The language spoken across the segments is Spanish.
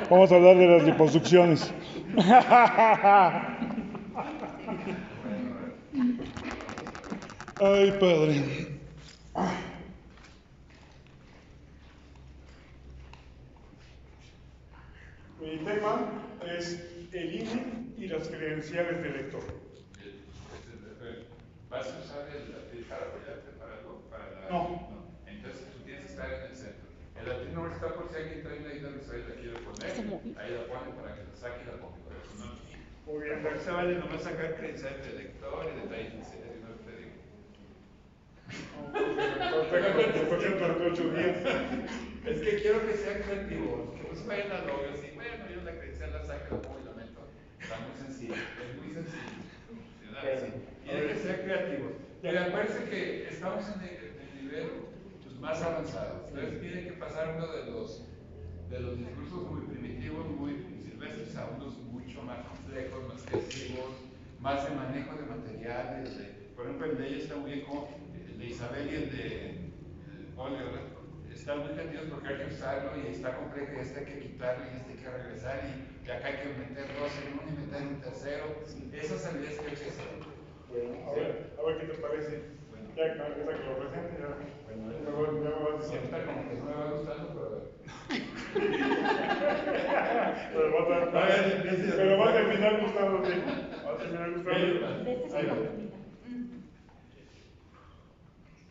Vamos a hablar de las liposucciones. Ay, padre. Mi tema es el INE y las credenciales del lector. ¿Vas a usar el latín para apoyarte para algo? No. Entonces tú tienes que estar en el centro. El latín no está por si alguien trae una idea de usar la quiere poner. Ahí la ponen para que la saque y la ponga. Por eso no. Muy bien. Tampoco se vale nomás sacar credenciales de lector y detalles en serio, no te digo. Es que quiero que sean creativos, que no se vayan a logos y bueno, yo la credencial la saco, la pongo y la meto. Está muy sencillo, es muy sencillo. Tienen que ser creativos. Pero acuérdense que estamos en el nivel más avanzado. Entonces tiene que pasar uno de los discursos muy primitivos, muy silvestres, a unos mucho más complejos, más creativos, más de manejo de materiales. Por ejemplo, el de ella está muy bien como el de Isabel y el de óleo. Están muy creativos porque hay que usarlo y está complejo y este hay que quitarlo y este hay que regresar y acá hay que meter dos en uno y meter un tercero. Esas habilidades que hay que hacer. Bueno, a ver qué te parece. Bueno, ya que lo presente, ya. Bueno, me vas diciendo. Como que no me va gustando, pero pero va a terminar gustándote. Va a terminar gustándote. Ahí va.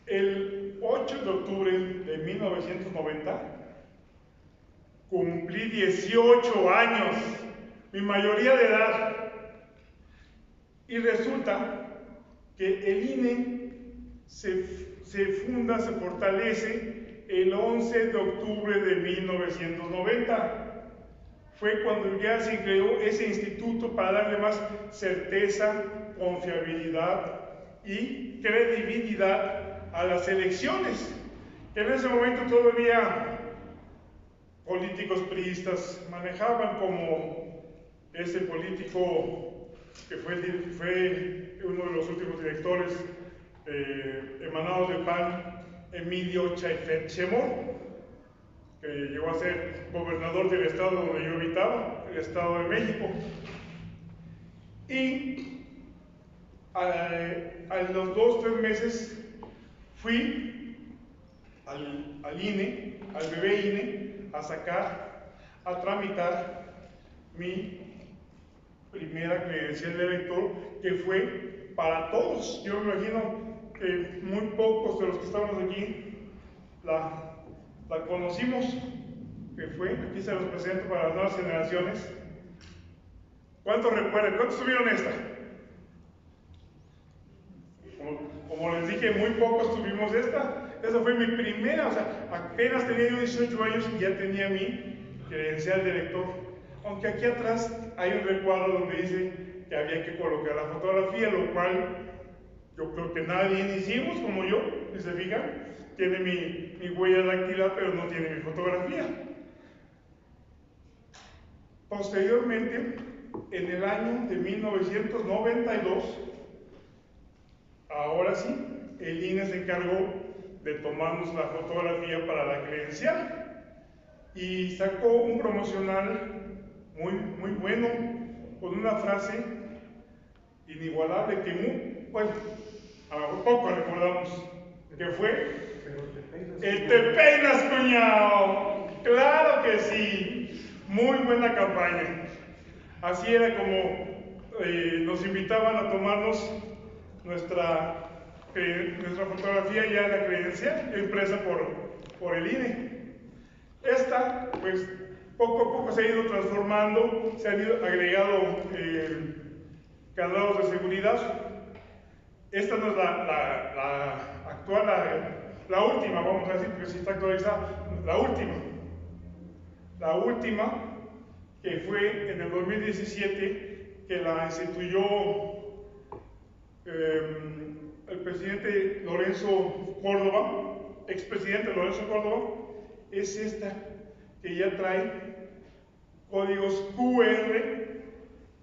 El 8 de octubre de 1990 cumplí 18 años, mi mayoría de edad. Y resulta que el INE se funda, se fortalece el 11 de octubre de 1990. Fue cuando ya se creó ese instituto para darle más certeza, confiabilidad y credibilidad a las elecciones. En ese momento todavía políticos priistas manejaban como ese político que fue uno de los últimos directores emanados del PAN, Emilio Chaifet Chemor, que llegó a ser gobernador del estado donde yo habitaba, el Estado de México. Y a los 2-3 meses fui al INE, al bebé INE, a tramitar mi primera credencial de elector, que fue para todos. Yo me imagino que muy pocos de los que estamos aquí la conocimos, que fue, aquí se los presento para las nuevas generaciones. ¿Cuántos recuerdan? ¿Cuántos tuvieron esta? Como les dije, muy pocos tuvimos esta. Esa fue mi primera, o sea, apenas tenía yo 18 años y ya tenía mi credencial de elector. Aunque aquí atrás hay un recuadro donde dice que había que colocar la fotografía, lo cual yo creo que nadie hicimos, como yo, si se fijan. Tiene mi huella dactilar, pero no tiene mi fotografía. Posteriormente, en el año de 1992, ahora sí, el INE se encargó de tomarnos la fotografía para la credencial y sacó un promocional muy bueno, con una frase inigualable que bueno, a lo poco recordamos, que fue: ¡te peinas, cuñado! ¡Claro que sí! Muy buena campaña. Así era como nos invitaban a tomarnos nuestra fotografía ya en la credencial, impresa por el INE. Esta, pues, poco a poco se ha ido transformando, se han ido agregado candados de seguridad. Esta no es la actual, la última, vamos a decir, porque si está actualizada, la última, que fue en el 2017, que la instituyó el presidente Lorenzo Córdoba, expresidente Lorenzo Córdoba, es esta, que ya trae códigos QR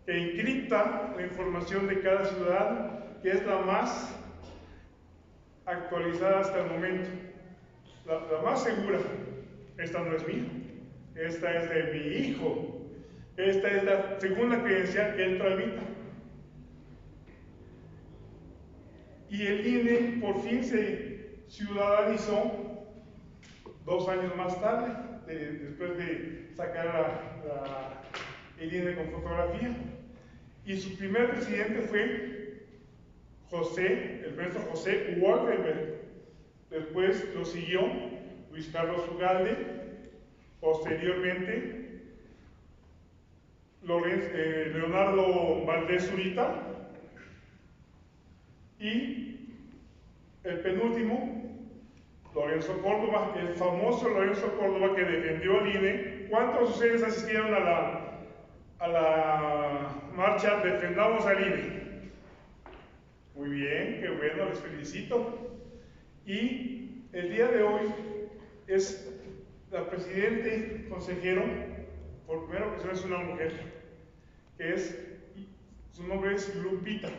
que encripta la información de cada ciudadano, que es la más actualizada hasta el momento, la más segura. Esta no es mía, esta es de mi hijo, esta es la segunda credencial que él tramita. Y el INE por fin se ciudadanizó 2 años más tarde, después de sacar el INE con fotografía. Y su primer presidente fue el maestro José Woldenberg. Después lo siguió Luis Carlos Ugalde. Posteriormente, Leonardo Valdés Zurita. Y el penúltimo, Lorenzo Córdoba, el famoso Lorenzo Córdoba que defendió al INE. ¿Cuántos de ustedes asistieron a la marcha Defendamos al INE? Muy bien, qué bueno, les felicito. Y el día de hoy es la presidente consejero, por primera ocasión es una mujer, su nombre es Lupita.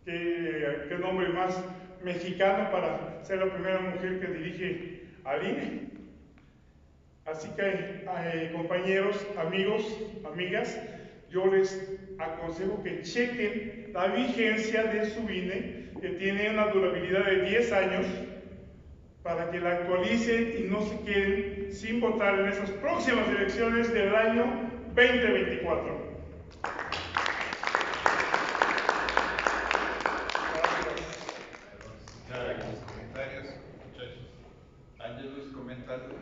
Qué nombre más mexicano para ser la primera mujer que dirige al INE. Así que, compañeros, amigos, amigas, yo les aconsejo que chequen la vigencia de su INE, que tiene una durabilidad de 10 años, para que la actualicen y no se queden sin votar en esas próximas elecciones del año 2024. Los comentarios, muchachos. Ángelus, comentando.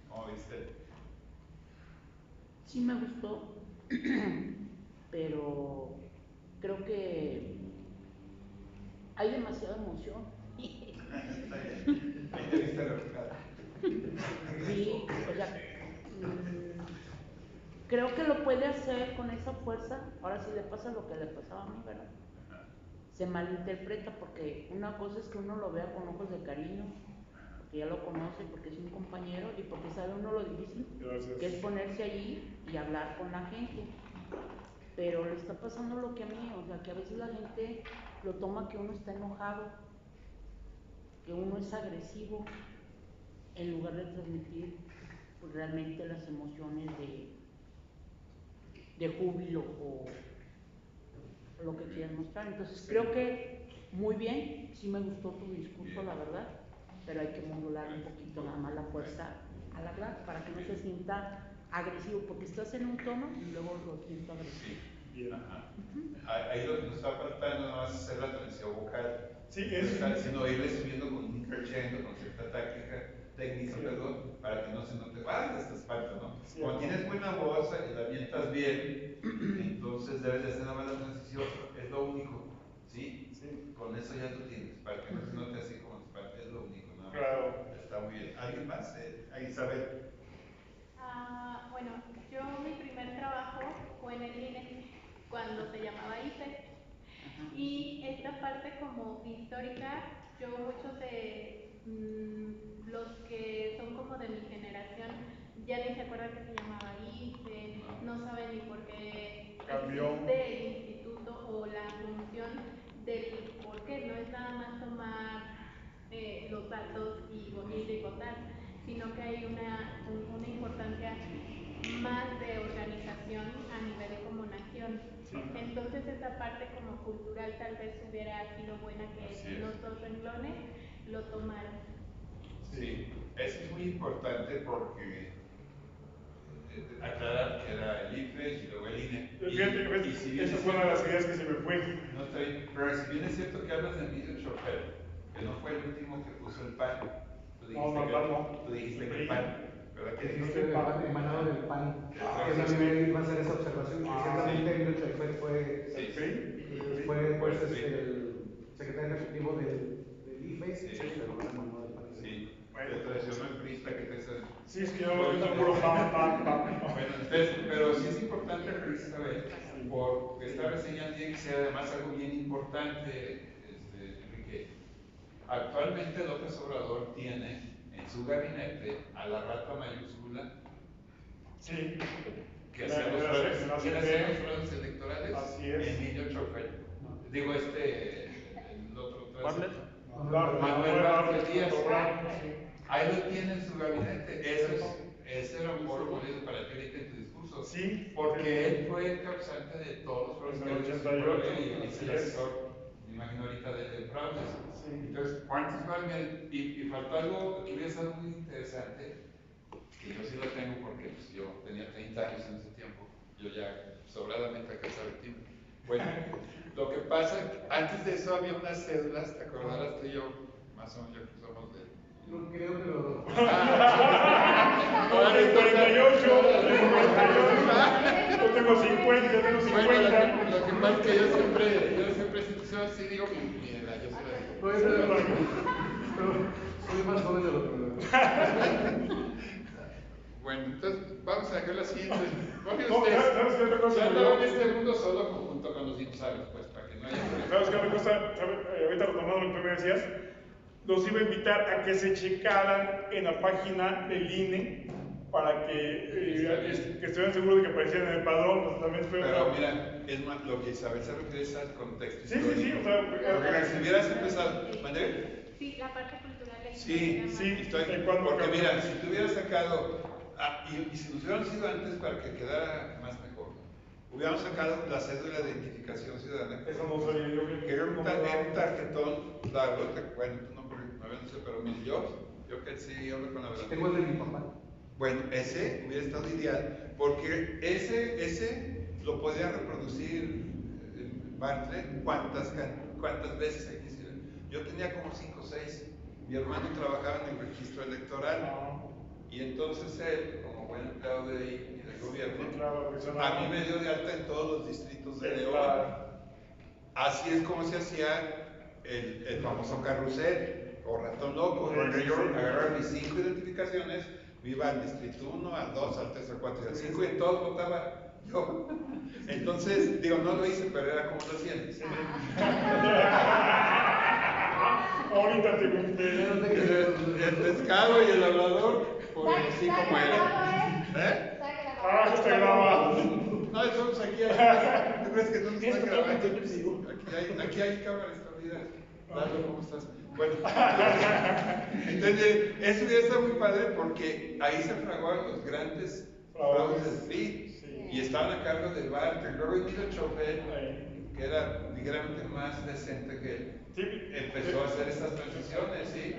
¿Cómo viste? Sí me gustó, pero creo que hay demasiada emoción. Está bien. Ahí te viste reflejada. Sí, o sea, creo que lo puede hacer con esa fuerza. Ahora sí le pasa lo que le pasaba a mí, ¿verdad? Se malinterpreta porque una cosa es que uno lo vea con ojos de cariño, porque ya lo conoce, porque es un compañero y porque sabe uno lo difícil que es ponerse allí y hablar con la gente. Pero le está pasando lo que a mí, o sea, que a veces la gente lo toma que uno está enojado, que uno es agresivo, en lugar de transmitir pues, realmente las emociones de júbilo o lo que quieras mostrar. Entonces creo que muy bien, sí me gustó tu discurso, la verdad, pero hay que modular un poquito nada más la fuerza al hablar para que no se sienta agresivo, porque estás en un tono y luego lo siento agresivo. Bien, ajá. Ahí lo que nos está faltando no es hacer la transición vocal. Sí, sino irle subiendo con un crescendo, con cierta técnica, perdón, para que no se note, esta es falta, ¿no? Sí, Cuando tienes buena voz y la avientas bien, entonces debes de hacer una buena transición, es lo único, ¿sí? Sí. Con eso ya tú tienes, para que no se note así como te falta, es lo único, nada más. Claro. Está muy bien. ¿Alguien más? Isabel. Bueno, yo mi primer trabajo fue en el INE, cuando se llamaba IFE. Y esta parte como histórica, yo muchos de los que son como de mi generación ya ni se acuerdan que se llamaba IFE, no saben ni por qué existe el instituto o la función del por qué, no es nada más tomar los datos y bonito y contar, sino que hay una importancia más de organización a nivel como nación. Entonces esa parte como cultural tal vez hubiera sido buena que en los dos renglones lo tomaran. Sí, eso es muy importante porque aclarar que era el IFE y luego el INE. Esa fue una de las ideas que se me fue. No está bien, pero si bien es cierto que hablas de Emilio Chopper, que no fue el último que puso el PAN. Tú dijiste que el PAN, ¿verdad? Que dijiste el PAN emanado del PAN. Yo también iba a hacer esa observación, que ciertamente Emilio Chopper fue pues, el secretario ejecutivo del IFE, pero no emanado del PAN. Sí, te traicionó el PRI que te hace. Sí, es que yo no lo puro pam. Bueno, entonces, pero sí es importante saber, por esta reseña tiene que ser además algo bien importante, Enrique. Actualmente López Obrador tiene en su gabinete a la rata mayúscula que hacía los fraudes electorales. Así es. Emilio Chopper. Digo, el otro Manuel Bartlett Díaz. Ahí lo tiene en su gabinete. Ese era un foro válido para ti ahorita en tu discurso. Sí. Porque él fue el causante de todos los foros En que el hay en su 88, pueblo y es el así es. asesor, me imagino ahorita, de fraudes. Sí. Entonces, ¿cuántos valen? Y faltó algo que hubiera estado muy interesante, que yo sí lo tengo porque pues, yo tenía 30 años en ese tiempo, yo ya sobradamente alcanzaba el timbre. Bueno, lo que pasa, antes de eso había unas cédulas, ¿te acordarás tú y yo? Más o menos, yo que somos de... No creo que lo. Ahora en 48, yo tengo 50, yo tengo 50. Bueno, lo que pasa es que yo siempre sí digo mi edad, yo se la digo. Pero soy más joven de lo que. Bueno, entonces vamos a dejar la siguiente. Porque No, ustedes ¿sabes qué otra cosa? ya andaban en este mundo solo junto con los dinosaurios, pues, para que no haya problema. ¿Sabes qué otra cosa? Ahorita retomando lo que tú me decías, los iba a invitar a que se checaran en la página del INE para que estuvieran seguros de que aparecieran en el padrón. Pues, también fue Pero mira, es más, lo que Isabel se refiere es al contexto Sí, sí, sí, o sea, porque si hubieras empezado, ¿mandé? Sí, la parte cultural es Sí, sí, estoy, porque mira, si tú hubieras sacado, y si nos hubiéramos ido antes para que quedara más mejor, hubiéramos sacado la cédula de identificación ciudadana. Eso no sabía yo. Que era un tarjetón largo, bueno, tú no habías dicho, pero mire, yo que sí hablo con la verdad. Tengo el de mi papá. Bueno, ese hubiera estado ideal, porque ese lo podía reproducir Bartlett cuantas veces se quisiera. Yo tenía como 5 o 6. Mi hermano trabajaba en el registro electoral y entonces él, como buen empleado de ahí y del gobierno, a mí me dio de alta en todos los distritos de León. Así es como se hacía el famoso carrusel o ratón loco, porque yo agarraba mis 5 identificaciones, me iba al distrito 1, al 2, al 3, al 4 y al 5 y en todos votaba yo. Entonces, digo, no lo hice, pero era como lo hacían. Ahorita te conté. El pescado y el hablador, por así como era. ¿Eh? Ah, está grabado. No, estamos aquí. ¿Tú crees que no nos está grabando? Aquí hay cámara escondida. Lalo, ¿cómo estás? Bueno, entonces, eso ya está muy padre porque ahí se fraguaban los grandes fraudes del PRI y estaban a cargo del Bartlett. Luego Emilio Chofet, que era ligeramente más decente que él, empezó a hacer estas transiciones, sí,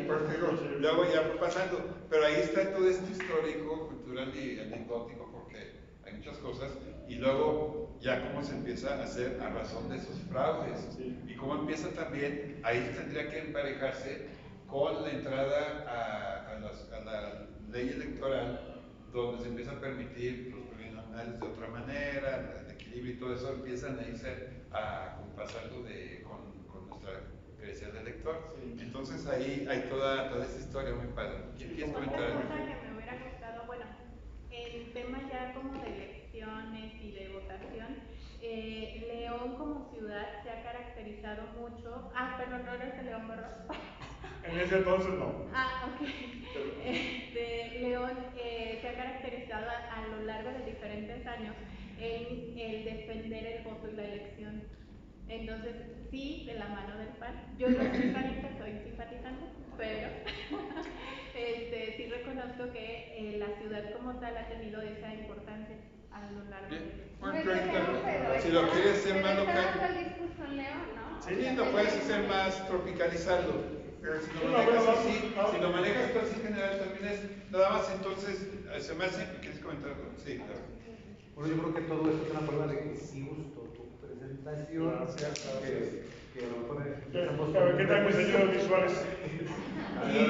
porque luego ya fue pasando, pero ahí está todo esto histórico, cultural y anecdótico, porque hay muchas cosas, y luego ya cómo se empieza a hacer a razón de esos fraudes, y cómo empieza también, ahí tendría que emparejarse con la entrada a la ley electoral, donde se empieza a permitir los plurinominales de otra manera, el equilibrio y todo eso empiezan a irse compasando con nuestra credencial de elector. Entonces ahí hay toda esa historia muy padre. ¿Quieres comentar algo? Otra cosa que me hubiera gustado, bueno, en tema ya como de elecciones y de votación, León como ciudad se ha caracterizado mucho. Perdón, no eres de León, ¿verdad? En ese entonces no. Ok. León se ha caracterizado a lo largo de diferentes años en el defender el voto y la elección. Entonces, sí, de la mano del PAN. Yo no soy panista, soy simpatizante, pero sí reconozco que la ciudad como tal ha tenido esa importancia a lo largo de... Bueno, si lo quieres hacer más local, el discurso en León, ¿no? sí, lo puedes hacer más tropicalizarlo. Pero si lo manejas así, si lo manejas tú así general también es nada más, entonces se me hace. ¿Quieres comentarlo? Sí, claro. Bueno, yo creo que todo esto es una prueba de que sí gustó tu presentación. Gracias. Que a lo mejor ¿Qué tal mis ayudas visuales? Y a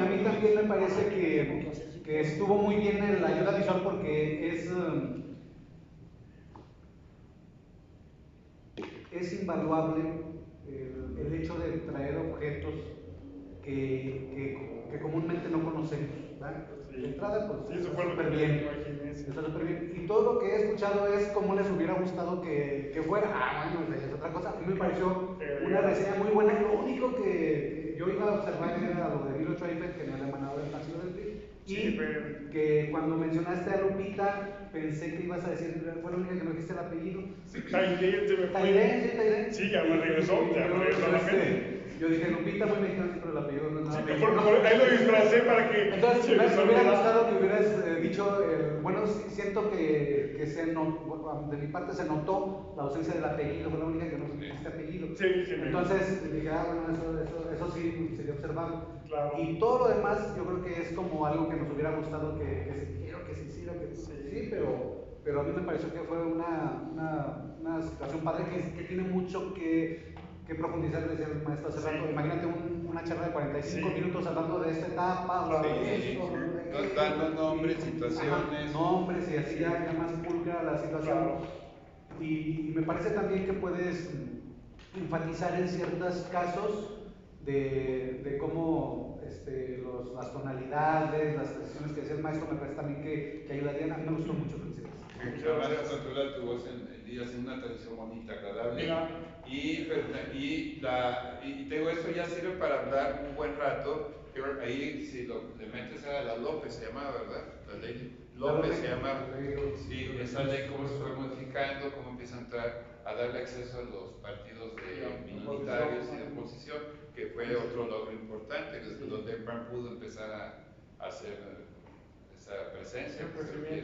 mí también me parece que estuvo muy bien en la ayuda visual porque es invaluable el hecho de traer objetos que comúnmente no conocemos, ¿verdad? De entrada, pues Sí, eso fue lo que súper me bien. imaginé. Está súper bien. Y todo lo que he escuchado es cómo les hubiera gustado que fuera. Bueno, es otra cosa. A mí me pareció una reseña muy buena. Lo único que yo iba a observar era lo de Milo Schreiber, que me había mandado del partido del PRI. Y que cuando mencionaste a Lupita, pensé que ibas a decir, fue la única que no dijiste el apellido. Tairén se me fue. Tairén. Sí, ya me regresó a la mente. Yo dije, Lupita, muy mexicano, pero el apellido no es nada. Sí, por ahí lo disfracé para que. Entonces, se me hubiera visualizara. gustado que hubieras dicho, bueno, siento que de mi parte se notó la ausencia del apellido, fue la única que no supiste apellido. Sí, sí, Entonces dije, bueno, eso sí sería observable. Claro. Y todo lo demás, yo creo que es como algo que nos hubiera gustado que se dijera, que se hiciera, que sí, pero a mí me pareció que fue una situación padre que tiene mucho que profundizar, decía el maestro hace rato. Imagínate una charla de 45 minutos hablando de esta etapa, hablando de esto, dando nombres, situaciones. Nombres y así ya más pulcra la situación. Claro. Y me parece también que puedes enfatizar en ciertos casos de cómo las tonalidades, las precisiones que decía el maestro, me parece también que ayudarían. A mí me gustó mucho, felicidades. Además, controlar tu voz en una tradición bonita, agradable. Y te digo, esto ya sirve para hablar un buen rato. Pero ahí, si le metes a la López, se llamaba, ¿verdad? La ley López se llama. Sí, esa ley, cómo se fue modificando, cómo empieza a entrar a darle acceso a los partidos minoritarios y de oposición, que fue otro logro importante, desde donde PAN pudo empezar a hacer esa presencia,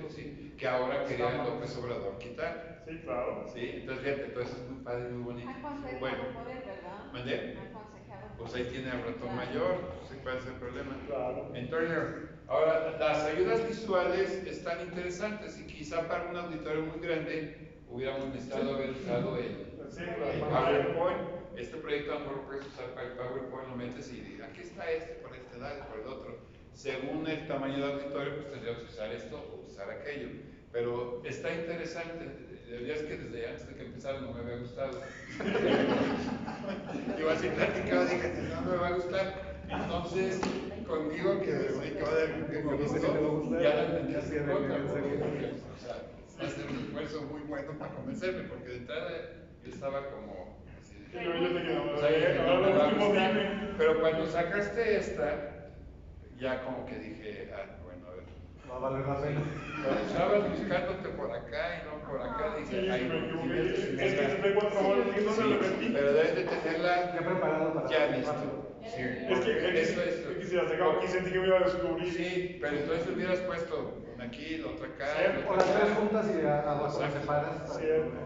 sí, que ahora quería López Obrador quitar. Sí, claro. Sí, entonces fíjate, todo eso es muy padre y muy bonito. Bueno, ¿mandé? Pues ahí tiene al ratón mayor, no sé cuál es el problema. Claro. Entonces, ahora, las ayudas visuales están interesantes y quizá para un auditorio muy grande hubiéramos necesitado haber usado el PowerPoint. Este proyecto a lo mejor lo puedes usar para el PowerPoint, lo metes y aquí está por este lado, por el otro. Según el tamaño del auditorio, pues tendríamos que usar esto o usar aquello. Pero está interesante. La verdad es que desde antes de que empezaron no me había gustado. Yo así platicaba, dije, no me va a gustar. Entonces, contigo que me gustó, ya la entendí así en contra. O sea, va a ser un esfuerzo muy bueno para convencerme, porque de entrada yo estaba como así. Pero cuando sacaste esta, ya como que dije, bueno, a ver. Va a valer la pena. Cuando estabas buscándote por acá y no por acá, dije, ay, es que se fue 4 horas y no se lo repetí. pero debes de tenerla Ya preparado para ya listo. Sí, Es que si la sacaba aquí sentí que me iba a descubrir. sí, pero entonces hubieras puesto una aquí, la otra acá. O las tres juntas y abajo las separas.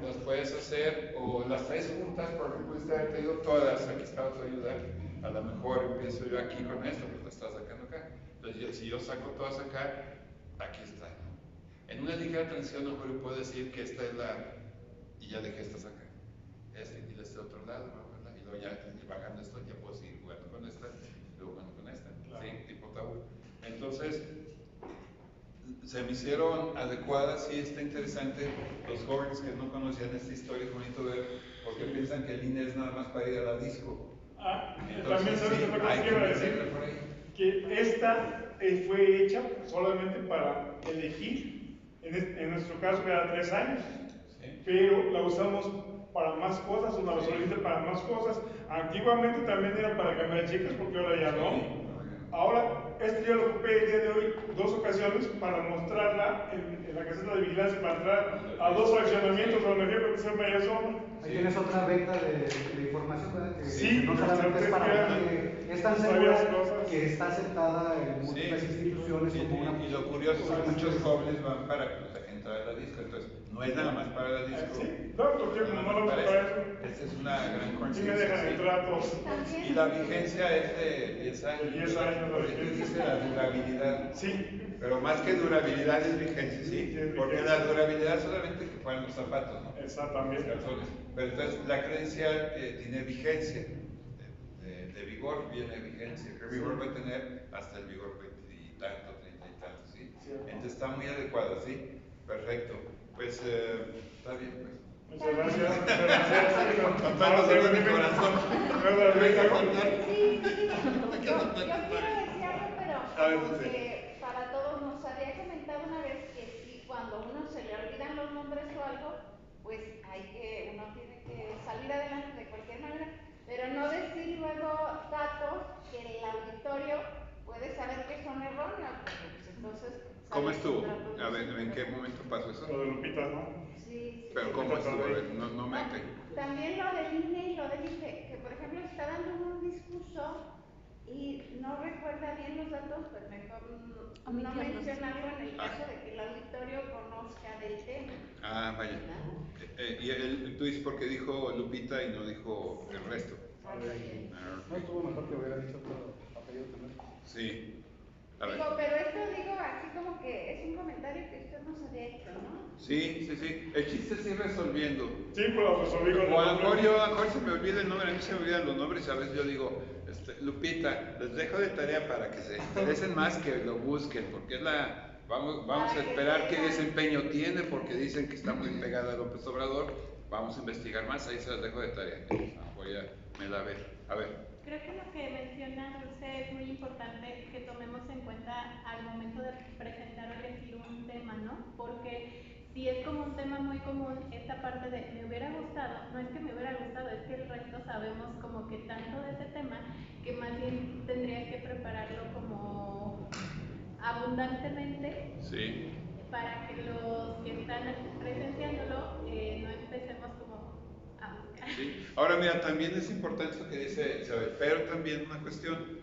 Las puedes hacer, o las tres juntas, porque pudiste haber tenido todas. Aquí estaba tu ayuda. A lo mejor empiezo yo aquí con esto, pues la estás sacando acá. Entonces, si yo saco todas acá, aquí está. En una ligera transición, a lo mejor yo puedo decir que esta es y ya dejé estas acá. Y de este otro lado, ¿verdad? Y luego ya bajando esto, ya puedo seguir jugando con esta, luego jugando con esta. Claro. ¿Sí? Tipo tabú. Entonces, se me hicieron adecuadas, sí, está interesante. Los jóvenes que no conocían esta historia es bonito ver, porque piensan que el INE es nada más para ir a la disco. También sabes que otra cosa que iba a decir, que esta fue hecha solamente para elegir, en nuestro caso era 3 años, pero la usamos para más cosas, o la solicité para más cosas. Antiguamente también era para cambiar chicas, porque ahora ya no. Ahora, yo lo ocupé el día de hoy 2 ocasiones para mostrarla en la caseta de vigilancia, para entrar a 2 fraccionamientos donde me fui que se me haya sombra. Ahí tienes otra venta de información, ¿verdad? Que sí, no solamente es para que es tan segura que está aceptada en múltiples instituciones como una. Y lo curioso es que muchos jóvenes van para que la gente vaya a la disco, entonces no es nada más para la disco. Sí, no, porque no lo para eso. Esta es una gran conciencia. Sí me dejan entrar todos. Y la vigencia es de 10 años. 10 años la vigencia. Dice la durabilidad. Sí. Pero más que durabilidad es vigencia, ¿sí? Porque la durabilidad solamente que fueran los zapatos, ¿no? Exactamente. Los calzones. Pero entonces la credencial tiene vigencia. De vigor viene vigencia. ¿Qué vigor va a tener? Hasta el vigor 20 y tanto, 30 y tanto, ¿sí? Entonces está muy adecuada, ¿sí? Perfecto. Pues está bien, pues. Muchas gracias. Muchas gracias. Con todo el dolor de mi corazón. Sí, yo quiero decir algo, pero como que para todos nos había comentado una vez que sí, cuando a uno se le olvidan los nombres o algo, pues uno tiene que salir adelante de cualquier manera, pero no decir luego datos que el auditorio puede saber que son erróneos, porque pues entonces... ¿Cómo estuvo? A ver, ¿en qué momento pasó eso? Lo de Lupita, ¿no? Sí. Pero ¿cómo estuvo? A ver, no me... También lo del INE y lo del IFE, que por ejemplo ejemplo, está dando un discurso y no recuerda bien los datos, pues mejor no mencionarlo en el caso de que el auditorio conozca del tema. Ah, vaya. Tú dices porque dijo Lupita y no dijo el resto. No estuvo mejor que hubiera dicho otro apellido también. Sí. Pero esto digo así como que es un comentario que usted nos había hecho, ¿no? Sí. El chiste es ir resolviendo. Sí, pues lo resolví con el O a lo nombre. mejor se me olvida el nombre, a mí se me olvidan los nombres, a veces yo digo, Lupita, les dejo de tarea para que se interesen más, que lo busquen, porque es vamos a esperar qué desempeño tiene, porque dicen que está muy pegada a López Obrador, vamos a investigar más, ahí se las dejo de tarea. Me la ve. A ver. Creo que lo que menciona Dulce es muy importante que tomemos en cuenta al momento de presentar o elegir un tema, ¿no? Porque si es como un tema muy común, esta parte de me hubiera gustado, no es que me hubiera gustado, es que el resto sabemos como que tanto de ese tema que más bien tendrías que prepararlo como abundantemente. Sí. Para que los que están presenciándolo no empecemos como a buscar. Sí. Ahora mira, también es importante lo que dice Isabel, pero también una cuestión,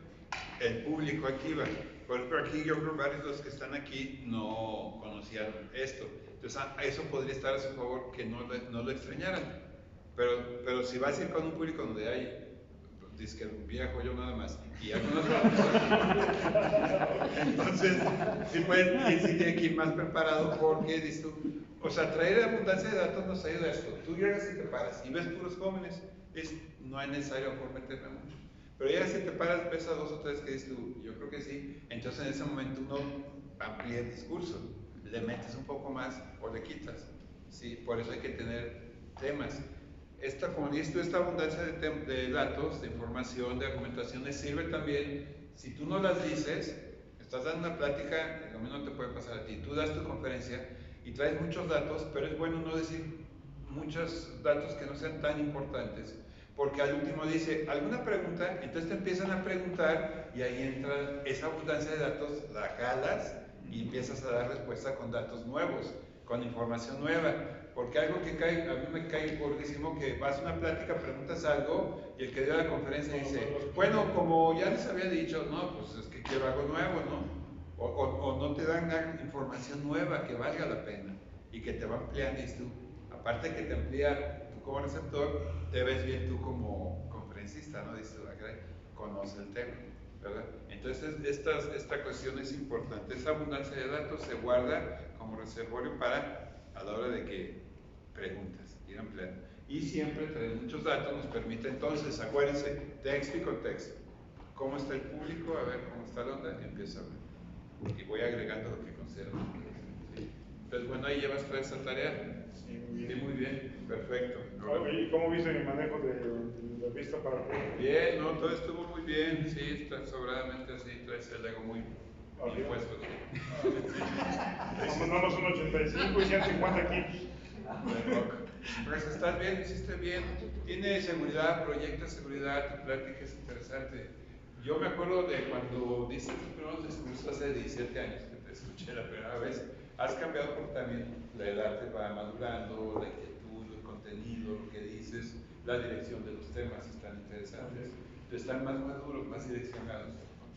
el público aquí va. Por ejemplo, aquí yo creo que varios de los que están aquí no conocían esto. Entonces, eso podría estar a su favor que no lo extrañaran. Pero si vas a ir con un público donde hay dice que un viejo yo nada más y algunos entonces sí tiene que ir más preparado porque dices tú, o sea, traer abundancia de datos nos ayuda a esto. Tú llegas y te paras y ves puros jóvenes, no es necesario meterme mucho, pero llegas y te paras, ves a dos o tres que dices tú, yo creo que sí, entonces en ese momento uno amplía el discurso, le metes un poco más o le quitas, sí, por eso hay que tener temas. Como dices tú, esta abundancia de datos, de información, de argumentaciones sirve también, si tú no las dices, estás dando una plática, lo mismo te puede pasar a ti, tú das tu conferencia y traes muchos datos, pero es bueno no decir muchos datos que no sean tan importantes, porque al último dice, ¿alguna pregunta? Entonces te empiezan a preguntar y ahí entra esa abundancia de datos, la jalas y empiezas a dar respuesta con datos nuevos, con información nueva. Porque algo que a mí me cae gordísimo, que vas a una plática, preguntas algo, y el que dio la conferencia dice, bueno, como ya les había dicho, no, pues es que quiero algo nuevo, ¿no? O no te dan información nueva que valga la pena, y que te va ampliando, y tú, aparte que te amplía tú como receptor, te ves bien tú como conferencista, ¿no? Dices tú, conoce el tema, ¿verdad? Entonces, esta cuestión es importante, esa abundancia de datos se guarda como reservorio para, a la hora de que preguntas, ir ampliando. Y siempre tener muchos datos nos permite entonces, acuérdense, texto y contexto. ¿Cómo está el público? A ver cómo está la onda, empieza a hablar. Y voy agregando lo que considero. ¿Sí? Entonces, bueno, ahí llevas toda esa tarea. Sí, muy bien. Sí, muy bien, perfecto. ¿Y cómo viste mi manejo de la vista para el público? Bien, no, todo estuvo muy bien, sí, está sobradamente así, traes el ego muy puesto. Sí. Mandamos un 85 y 150 kilos. Pues estás bien, hiciste bien, tiene seguridad, proyecta seguridad, tu plática es interesante. Yo me acuerdo de cuando diste tus primeros discursos hace 17 años que te escuché la primera vez, has cambiado porque también la edad te va madurando, la inquietud, el contenido, lo que dices, la dirección de los temas están interesantes, están más maduros, más direccionados.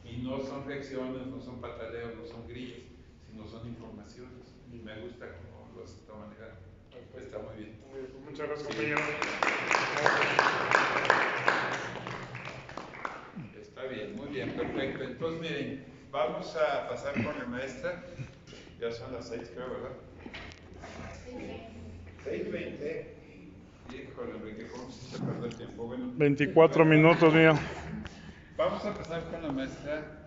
Y no son reacciones, no son pataleos, no son grillos, sino son informaciones. Y me gusta cómo lo has estado manejando. Está muy bien. Muchas gracias, compañero. Está bien, muy bien, perfecto. Entonces, miren, vamos a pasar con la maestra. Ya son las 6, creo, ¿verdad? 6:20. Híjole, Enrique, ¿cómo se perdió el tiempo? Bueno, 24 minutos, mío. vamos a pasar con la maestra